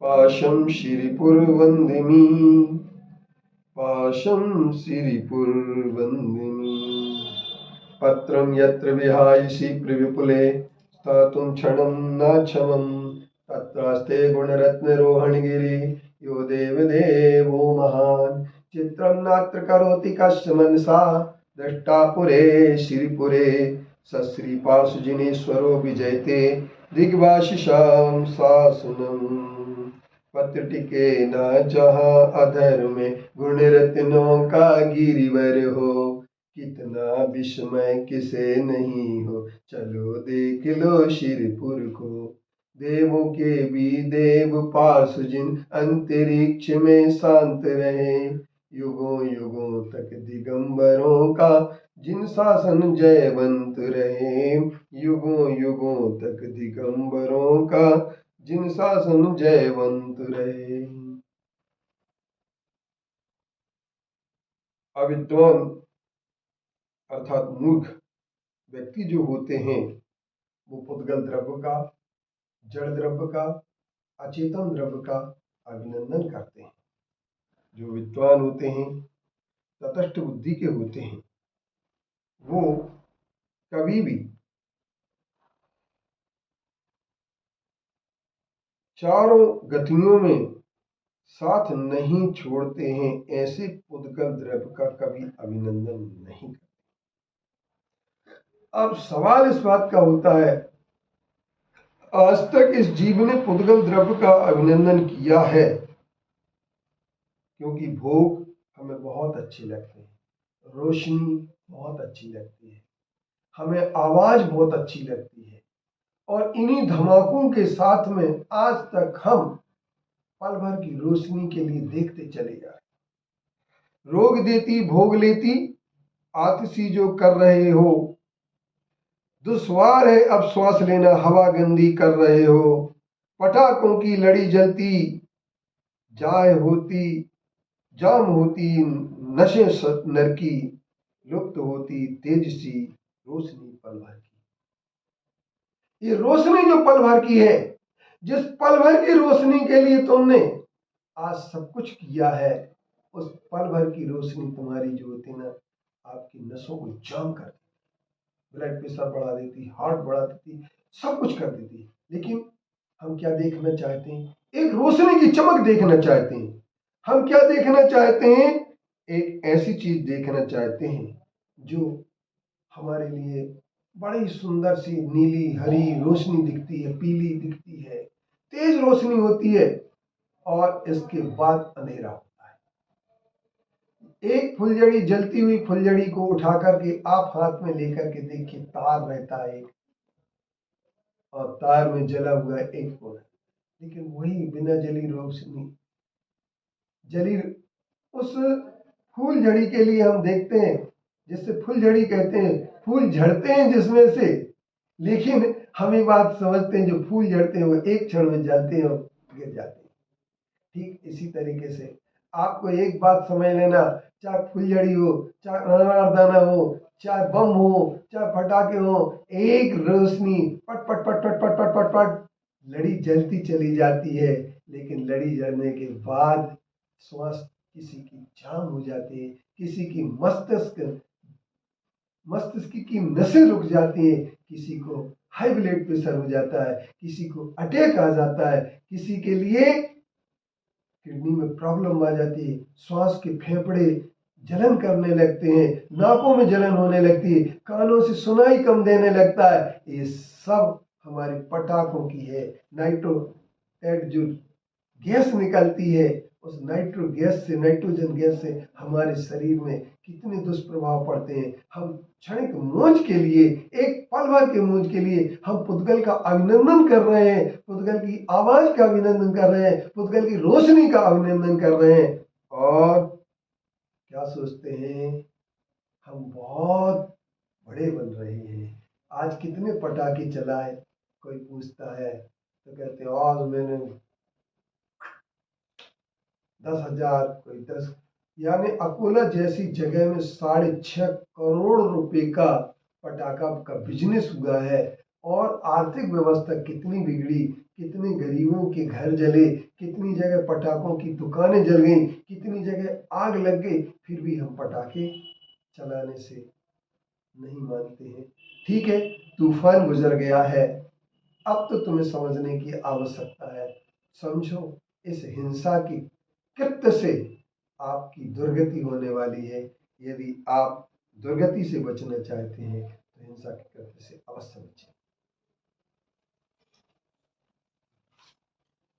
पाशं शिरिपुरवन्दिनी पाशं शिरिपुरवन्दिनी पत्रं यत्र विहायसि प्रविपुले स्थातुं क्षणं न क्षमं तत्रास्ते गुणरत्नरोहणगिरि यो देवदेवो महान् चित्रं नात्र करोति कश्च मनसा द्रष्टापुरे श्रीपुरे सश्रीपार्श्वजिनेश्वरो विजयते दिग्वाशिषां शासनम् पत्र टिके न जहाँ अधर में गुण रत्नों का गिरिवर हो कितना विस्मय किसे नहीं हो चलो देख लो शिरपुर को देवों के भी देव पार्श्वजिन अंतरिक्ष में शांत रहे युगों युगों तक दिगंबरों का जिन शासन जयवंत रहे युगों युगों तक दिगंबरों का जिन शासन जयवंत रहे। अविद्वान अर्थात मूर्ख व्यक्ति जो होते हैं वो पुद्गल द्रव्य का, जड़ द्रव्य का, अचेतन द्रव्य का अभिनंदन करते हैं। जो विद्वान होते हैं, तटस्थ बुद्धि के होते हैं, वो कभी भी चारों गतियों में साथ नहीं छोड़ते हैं, ऐसे पुद्गल द्रव्य का कभी अभिनंदन नहीं करते। अब सवाल इस बात का होता है, आज तक इस जीव ने पुद्गल द्रव्य का अभिनंदन किया है क्योंकि भोग हमें बहुत अच्छे लगते हैं, रोशनी बहुत अच्छी लगती है, हमें आवाज बहुत अच्छी लगती है, और इन्हीं धमाकों के साथ में आज तक हम पल भर की रोशनी के लिए देखते चले जा रहे। रोग देती भोग लेती आतिशी जो कर रहे हो, दुश्वार है अब श्वास लेना हवा गंदी कर रहे हो, पटाखों की लड़ी जलती जाए होती जाम होती नशे नर की, लुप्त होती तेज सी रोशनी पल भर की। ये रोशनी जो पल भर की है, जिस पल भर की रोशनी के लिए तुमने आज सब कुछ किया है, उस पल भर की रोशनी तुम्हारी जो होती ना, आपकी नसों को जाम कर देती, ब्लड प्रेशर बढ़ा देती, हार्ट बढ़ा देती, सब कुछ कर देती। लेकिन हम क्या देखना चाहते हैं? एक रोशनी की चमक देखना चाहते हैं। हम क्या देखना चाहते हैं? एक ऐसी चीज देखना चाहते हैं जो हमारे लिए बड़ी सुंदर सी नीली हरी रोशनी दिखती है, पीली दिखती है, तेज रोशनी होती है, और इसके बाद अंधेरा होता है। एक फुलझड़ी, जलती हुई फुलझड़ी को उठा करके आप हाथ में लेकर के देखिए, तार रहता है और तार में जला हुआ एक कोना, लेकिन वही बिना जली रोशनी जली उस फूलझड़ी के लिए हम देखते हैं, जिससे फूलझड़ी कहते हैं, फूल झड़ते हैं जिसमें से, लेकिन हम ये बात समझते हैं जो फूल झड़ते हैं वो एक क्षण में जलते हैं और गिर जाते हैं। ठीक इसी तरीके से आपको एक बात समझ लेना, चाहे फुलझड़ी हो, चाहे अनारदाना हो, चाहे बम हो, चाहे पटाखे हो, एक रोशनी पट पट पट पट पट पट पट पट लड़ी जलती चली जाती है, लेकिन लड़ी जलने के बाद श्वास किसी की जाम हो जाती है, किसी की मस्तिष्क की नसें रुक जाती है, किसी को हाई ब्लड प्रेशर हो जाता है, किसी को अटैक आ जाता है, किसी के लिए किडनी में प्रॉब्लम आ जाती है, श्वास के फेफड़े जलन करने लगते हैं, नाकों में जलन होने लगती है, कानों से सुनाई कम देने लगता है। ये सब हमारे पटाखों की है। नाइट्रोएट जो गैस निकलती है, उस नाइट्रोजन गैस से हमारे शरीर में कितने दुष्प्रभाव पड़ते हैं। हम क्षणिक मौज के लिए, एक पल भर के मौज के लिए हम पुद्गल का अभिनंदन कर रहे हैं, पुद्गल की आवाज का अभिनंदन कर रहे हैं, पुद्गल की रोशनी का अभिनंदन कर रहे हैं, और क्या सोचते हैं हम बहुत बड़े बन रहे हैं। आज कितने पटाखे चलाए, कोई पूछता है तो कहते हैं आज मैंने 10,000, कोई 10, यानी अकोला जैसी जगह में 6.5 करोड़ रुपए का पटाखा का बिजनेस हुआ है, और आर्थिक व्यवस्था कितनी बिगड़ी कितने गरीबों के घर जले, कितनी जगह पटाखों की दुकानें जल गई, कितनी जगह आग लग गई, फिर भी हम पटाखे चलाने से नहीं मानते हैं। ठीक है, तूफान गुजर गया है, अब तो तुम्हें समझने की आवश्यकता है। समझो, इस हिंसा की कृत्य से आपकी दुर्गति होने वाली है। यदि आप दुर्गति से बचना चाहते हैं तो हिंसा के कृत्य से अवश्य बचें।